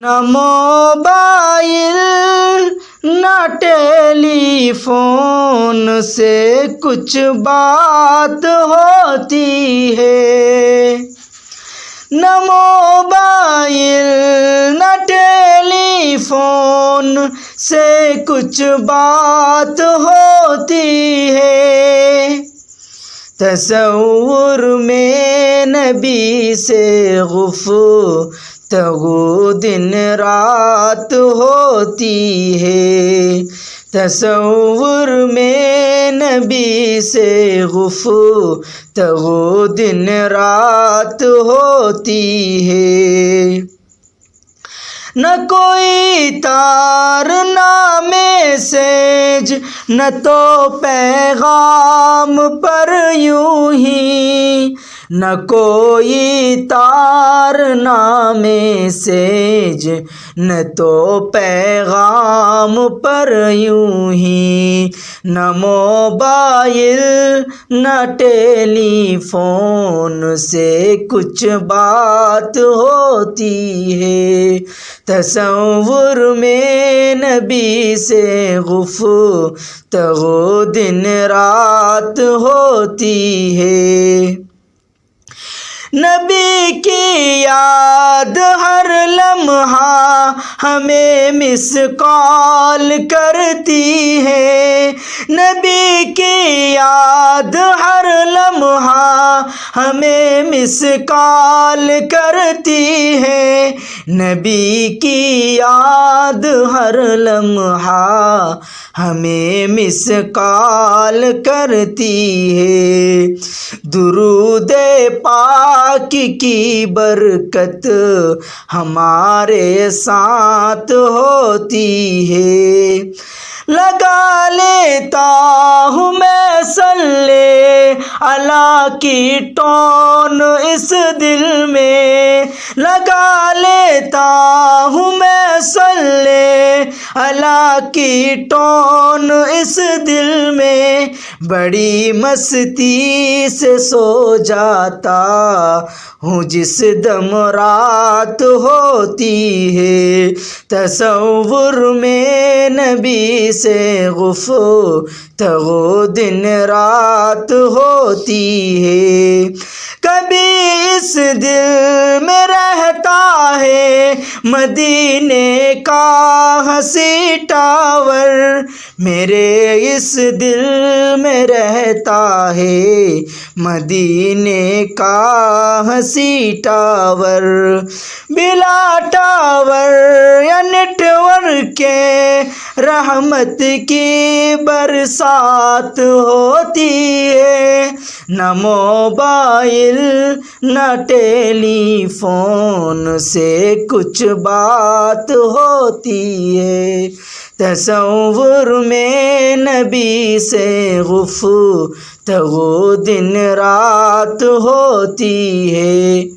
نہ موبائل نہ ٹیلی فون سے کچھ بات ہوتی ہے، نہ موبائل نہ ٹیلی فون سے کچھ بات ہوتی ہے، تصور میں نبی سے گفتگو دن رات ہوتی ہے، تصور میں نبی سے گفتگو دن رات ہوتی ہے، نہ کوئی تار نہ میسج نہ تو پیغام پر یوں ہی، نہ کوئی تار نہ میسج نہ تو پیغام پر یوں ہی، نہ موبائل نہ ٹیلی فون سے کچھ بات ہوتی ہے، تصور میں نبی سے گفتگو دن رات ہوتی ہے، نبی کی یاد ہر لمحہ ہمیں مس کال کرتی ہے، نبی کی یاد ہر لمحہ ہمیں مس کال کرتی ہے، نبی کی یاد ہر لمحہ ہمیں مس کال کرتی ہے، درود پاک کی برکت ہمارے ساتھ ہوتی ہے، لگا لیتا ہوں میں صلی اللہ کی ٹون اس دل میں، لگا لیتا ہوں میں صلی اللہ کی ٹون اس دل میں، بڑی مستی سے سو جاتا ہوں جس دم رات ہوتی ہے، تصور میں نبی سے گفتگو دن رات ہوتی ہے، کبھی اس دل میں رہتا ہے مدینے کا ہنسی ٹاور، میرے اس دل میں رہتا ہے مدینے کا ہنسی ٹاور، بلا ٹاور یا نیٹ ورک کے رحمت کی برسات ہوتی ہے، نہ موبائل نہ ٹیلی فون سے کچھ بات ہوتی ہے، تصور میں نبی سے گفتگو دن رات ہوتی ہے۔